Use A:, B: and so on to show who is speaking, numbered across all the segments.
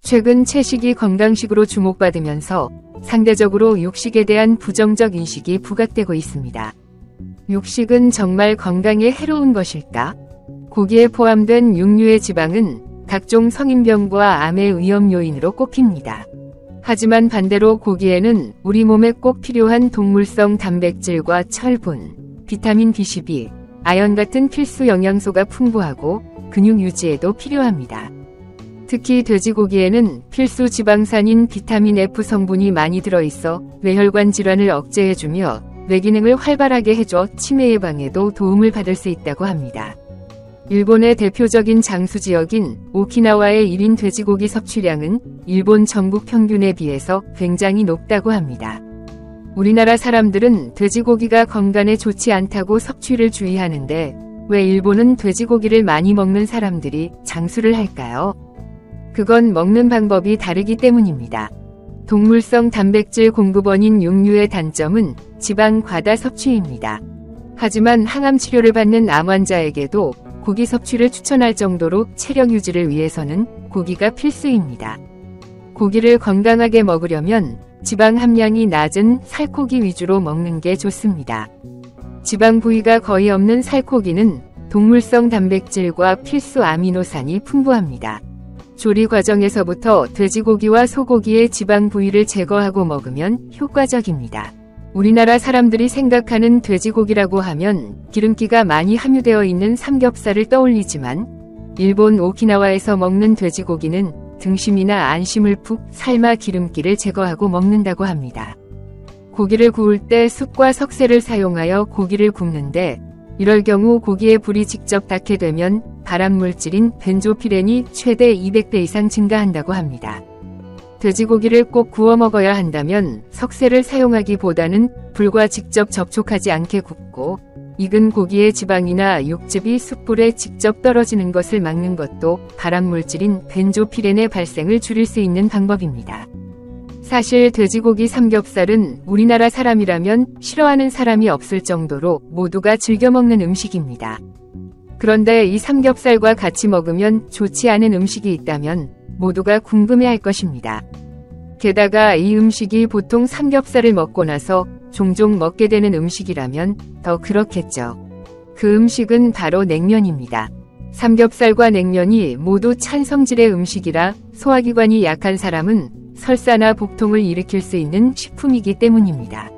A: 최근 채식이 건강식으로 주목받으면서 상대적으로 육식에 대한 부정적 인식이 부각되고 있습니다. 육식은 정말 건강에 해로운 것일까? 고기에 포함된 육류의 지방은 각종 성인병과 암의 위험 요인으로 꼽힙니다. 하지만 반대로 고기에는 우리 몸에 꼭 필요한 동물성 단백질과 철분, 비타민 B12, 아연 같은 필수 영양소가 풍부하고 근육 유지에도 필요합니다. 특히 돼지고기에는 필수 지방산인 비타민 F 성분이 많이 들어있어 뇌혈관 질환을 억제해주며 뇌기능을 활발하게 해줘 치매 예방에도 도움을 받을 수 있다고 합니다. 일본의 대표적인 장수지역인 오키나와의 1인 돼지고기 섭취량은 일본 전국 평균에 비해서 굉장히 높다고 합니다. 우리나라 사람들은 돼지고기가 건강에 좋지 않다고 섭취를 주의하는데 왜 일본은 돼지고기를 많이 먹는 사람들이 장수를 할까요? 그건 먹는 방법이 다르기 때문입니다. 동물성 단백질 공급원인 육류의 단점은 지방 과다 섭취입니다. 하지만 항암 치료를 받는 암 환자에게도 고기 섭취를 추천할 정도로 체력 유지를 위해서는 고기가 필수입니다. 고기를 건강하게 먹으려면 지방 함량이 낮은 살코기 위주로 먹는 게 좋습니다. 지방 부위가 거의 없는 살코기는 동물성 단백질과 필수 아미노산이 풍부합니다. 조리 과정에서부터 돼지고기와 소고기의 지방 부위를 제거하고 먹으면 효과적입니다. 우리나라 사람들이 생각하는 돼지고기라고 하면 기름기가 많이 함유되어 있는 삼겹살을 떠올리지만 일본 오키나와에서 먹는 돼지고기는 등심이나 안심을 푹 삶아 기름기를 제거하고 먹는다고 합니다. 고기를 구울 때 숯과 석쇠를 사용하여 고기를 굽는데 이럴 경우 고기의 불이 직접 닿게 되면 발암물질인 벤조피렌이 최대 200배 이상 증가한다고 합니다. 돼지고기를 꼭 구워 먹어야 한다면 석쇠를 사용하기보다는 불과 직접 접촉하지 않게 굽고 익은 고기의 지방이나 육즙이 숯불에 직접 떨어지는 것을 막는 것도 발암물질인 벤조피렌의 발생을 줄일 수 있는 방법입니다. 사실 돼지고기 삼겹살은 우리나라 사람이라면 싫어하는 사람이 없을 정도로 모두가 즐겨 먹는 음식입니다. 그런데 이 삼겹살과 같이 먹으면 좋지 않은 음식이 있다면 모두가 궁금해할 것입니다. 게다가 이 음식이 보통 삼겹살을 먹고 나서 종종 먹게 되는 음식이라면 더 그렇겠죠. 그 음식은 바로 냉면입니다. 삼겹살과 냉면이 모두 찬 성질의 음식이라 소화기관이 약한 사람은 설사나 복통을 일으킬 수 있는 식품이기 때문입니다.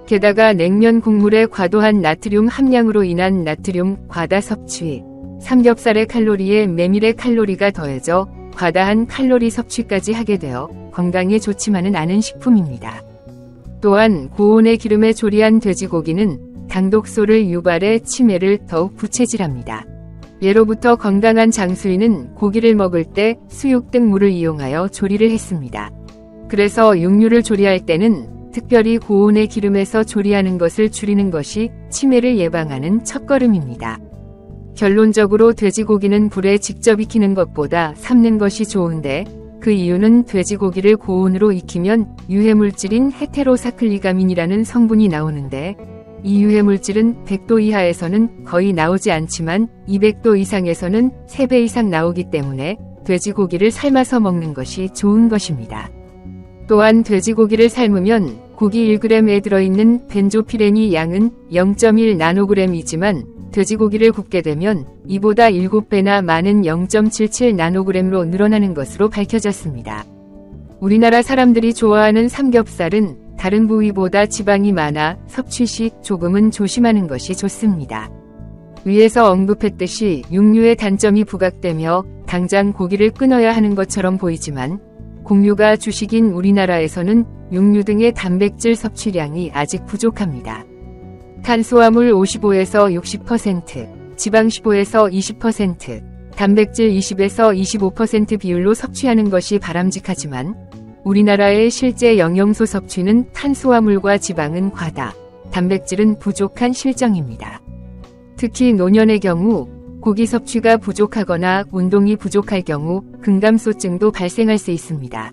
A: 게다가 냉면 국물의 과도한 나트륨 함량으로 인한 나트륨 과다 섭취, 삼겹살의 칼로리에 메밀의 칼로리가 더해져 과다한 칼로리 섭취까지 하게 되어 건강에 좋지만은 않은 식품입니다. 또한 고온의 기름에 조리한 돼지고기는 당독소를 유발해 치매를 더욱 부채질합니다. 예로부터 건강한 장수인은 고기를 먹을 때 수육 등 물을 이용하여 조리를 했습니다. 그래서 육류를 조리할 때는 특별히 고온의 기름에서 조리하는 것을 줄이는 것이 치매를 예방하는 첫걸음입니다. 결론적으로 돼지고기는 불에 직접 익히는 것보다 삶는 것이 좋은데 그 이유는 돼지고기를 고온으로 익히면 유해물질인 헤테로사클리가민이라는 성분이 나오는데 이 유해물질은 100도 이하에서는 거의 나오지 않지만 200도 이상에서는 3배 이상 나오기 때문에 돼지고기를 삶아서 먹는 것이 좋은 것입니다. 또한 돼지고기를 삶으면 고기 1g에 들어있는 벤조피렌이 양은 0.1 나노그램이지만 돼지고기를 굽게 되면 이보다 7배나 많은 0.77 나노그램로 늘어나는 것으로 밝혀졌습니다. 우리나라 사람들이 좋아하는 삼겹살은 다른 부위보다 지방이 많아 섭취 시 조금은 조심하는 것이 좋습니다. 위에서 언급했듯이 육류의 단점이 부각되며 당장 고기를 끊어야 하는 것처럼 보이지만 공유가 주식인 우리나라에서는 육류 등의 단백질 섭취량이 아직 부족합니다. 탄수화물 55에서 60%, 지방 15에서 20%, 단백질 20에서 25% 비율로 섭취하는 것이 바람직하지만 우리나라의 실제 영양소 섭취는 탄수화물과 지방은 과다, 단백질은 부족한 실정입니다. 특히 노년의 경우 고기 섭취가 부족하거나 운동이 부족할 경우 근감소증도 발생할 수 있습니다.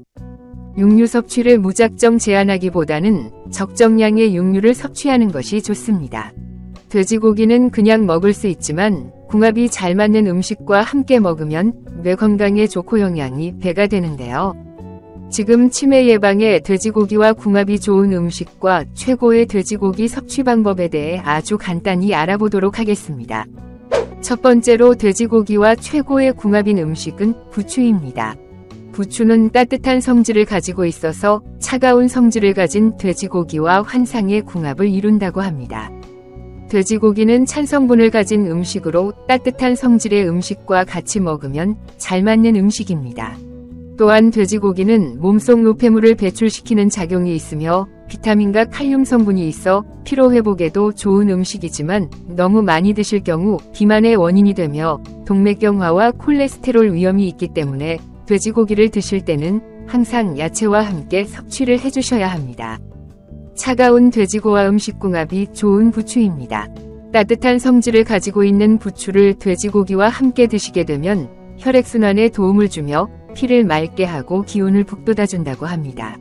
A: 육류 섭취를 무작정 제한하기보다는 적정량의 육류를 섭취하는 것이 좋습니다. 돼지고기는 그냥 먹을 수 있지만 궁합이 잘 맞는 음식과 함께 먹으면 뇌 건강에 좋고 영양이 배가 되는데요. 지금 치매 예방에 돼지고기와 궁합이 좋은 음식과 최고의 돼지고기 섭취 방법에 대해 아주 간단히 알아보도록 하겠습니다. 첫 번째로 돼지고기와 최고의 궁합인 음식은 부추입니다. 부추는 따뜻한 성질을 가지고 있어서 차가운 성질을 가진 돼지고기와 환상의 궁합을 이룬다고 합니다. 돼지고기는 찬 성분을 가진 음식으로 따뜻한 성질의 음식과 같이 먹으면 잘 맞는 음식입니다. 또한 돼지고기는 몸속 노폐물을 배출시키는 작용이 있으며 비타민과 칼륨 성분이 있어 피로회복에도 좋은 음식이지만 너무 많이 드실 경우 비만의 원인이 되며 동맥경화와 콜레스테롤 위험이 있기 때문에 돼지고기를 드실 때는 항상 야채와 함께 섭취를 해주셔야 합니다. 차가운 돼지고와 음식 궁합이 좋은 부추입니다. 따뜻한 성질을 가지고 있는 부추를 돼지고기와 함께 드시게 되면 혈액순환에 도움을 주며 피를 맑게 하고 기운을 북돋아준다고 합니다.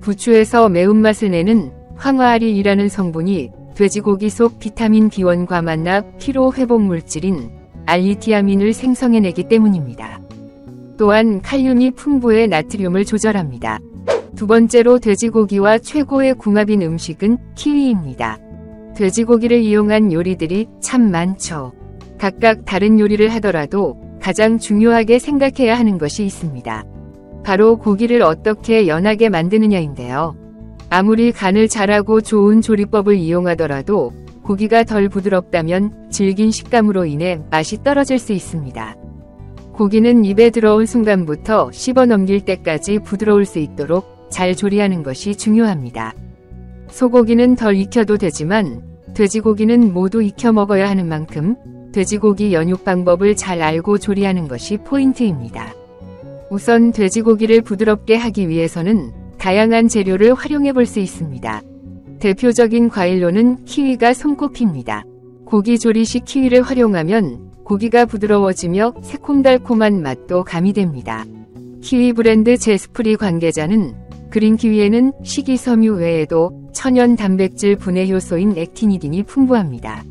A: 부추에서 매운맛을 내는 황화알이라는 성분이 돼지고기 속 비타민 B1과 만나 피로회복 물질인 알리티아민을 생성해내기 때문입니다. 또한 칼륨이 풍부해 나트륨을 조절합니다. 두 번째로 돼지고기와 최고의 궁합인 음식은 키위입니다. 돼지고기를 이용한 요리들이 참 많죠. 각각 다른 요리를 하더라도 가장 중요하게 생각해야 하는 것이 있습니다. 바로 고기를 어떻게 연하게 만드느냐인데요. 아무리 간을 잘하고 좋은 조리법을 이용하더라도 고기가 덜 부드럽다면 질긴 식감으로 인해 맛이 떨어질 수 있습니다. 고기는 입에 들어온 순간부터 씹어 넘길 때까지 부드러울 수 있도록 잘 조리하는 것이 중요합니다. 소고기는 덜 익혀도 되지만 돼지고기는 모두 익혀 먹어야 하는 만큼 돼지고기 연육 방법을 잘 알고 조리하는 것이 포인트입니다. 우선 돼지고기를 부드럽게 하기 위해서는 다양한 재료를 활용해 볼 수 있습니다. 대표적인 과일로는 키위가 손꼽힙니다. 고기 조리 시 키위를 활용하면 고기가 부드러워지며 새콤달콤한 맛도 가미됩니다. 키위 브랜드 제스프리 관계자는 그린 키위에는 식이섬유 외에도 천연 단백질 분해 효소인 액티니딘이 풍부합니다.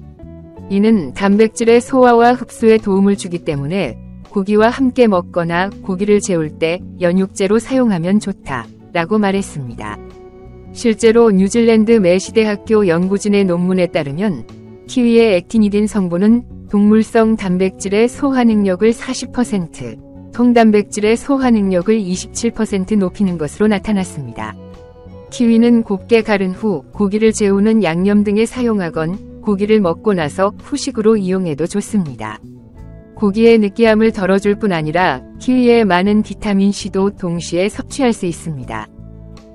A: 이는 단백질의 소화와 흡수에 도움을 주기 때문에 고기와 함께 먹거나 고기를 재울 때 연육제로 사용하면 좋다라고 말했습니다. 실제로 뉴질랜드 매시대학교 연구진의 논문에 따르면 키위의 액티니딘 성분은 동물성 단백질의 소화 능력을 40%, 통단백질의 소화 능력을 27% 높이는 것으로 나타났습니다. 키위는 곱게 갈은 후 고기를 재우는 양념 등에 사용하건 고기를 먹고 나서 후식으로 이용해도 좋습니다. 고기의 느끼함을 덜어줄 뿐 아니라 키위의 많은 비타민C도 동시에 섭취할 수 있습니다.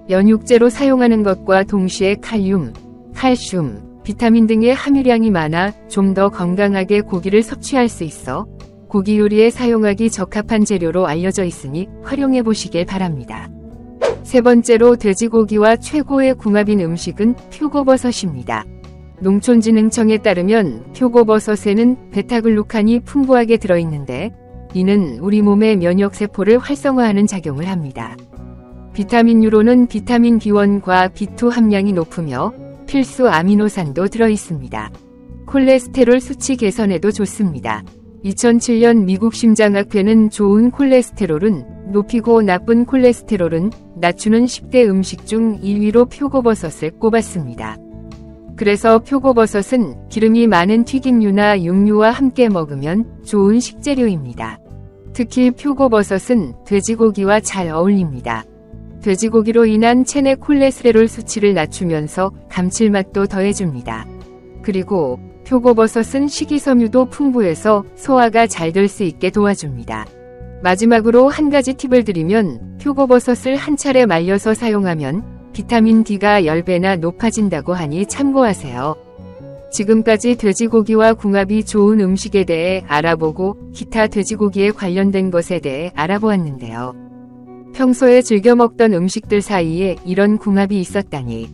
A: 연육제로 사용하는 것과 동시에 칼륨, 칼슘, 비타민 등의 함유량이 많아 좀 더 건강하게 고기를 섭취할 수 있어 고기 요리에 사용하기 적합한 재료로 알려져 있으니 활용해 보시길 바랍니다. 세 번째로 돼지고기와 최고의 궁합인 음식은 표고버섯입니다. 농촌진흥청에 따르면 표고버섯에는 베타글루칸이 풍부하게 들어있는데 이는 우리 몸의 면역세포를 활성화하는 작용을 합니다. 비타민유로는 비타민 B1과 B2 함량이 높으며 필수 아미노산도 들어있습니다. 콜레스테롤 수치 개선에도 좋습니다. 2007년 미국 심장학회는 좋은 콜레스테롤은 높이고 나쁜 콜레스테롤은 낮추는 10대 음식 중 1위로 표고버섯을 꼽았습니다. 그래서 표고버섯은 기름이 많은 튀김류나 육류와 함께 먹으면 좋은 식재료입니다. 특히 표고버섯은 돼지고기와 잘 어울립니다. 돼지고기로 인한 체내 콜레스테롤 수치를 낮추면서 감칠맛도 더해줍니다. 그리고 표고버섯은 식이섬유도 풍부해서 소화가 잘 될 수 있게 도와줍니다. 마지막으로 한 가지 팁을 드리면 표고버섯을 한 차례 말려서 사용하면 비타민 D가 10배나 높아진다고 하니 참고하세요. 지금까지 돼지고기와 궁합이 좋은 음식에 대해 알아보고 기타 돼지고기에 관련된 것에 대해 알아보았는데요. 평소에 즐겨 먹던 음식들 사이에 이런 궁합이 있었다니.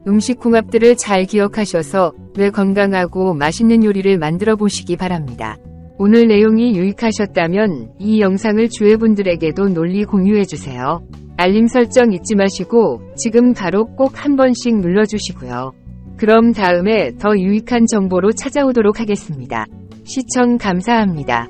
A: 음식 궁합들을 잘 기억하셔서 뇌 건강하고 맛있는 요리를 만들어 보시기 바랍니다. 오늘 내용이 유익하셨다면 이 영상을 주위분들에게도 널리 공유해주세요. 알림 설정 잊지 마시고 지금 바로 꼭 한 번씩 눌러주시고요. 그럼 다음에 더 유익한 정보로 찾아오도록 하겠습니다. 시청 감사합니다.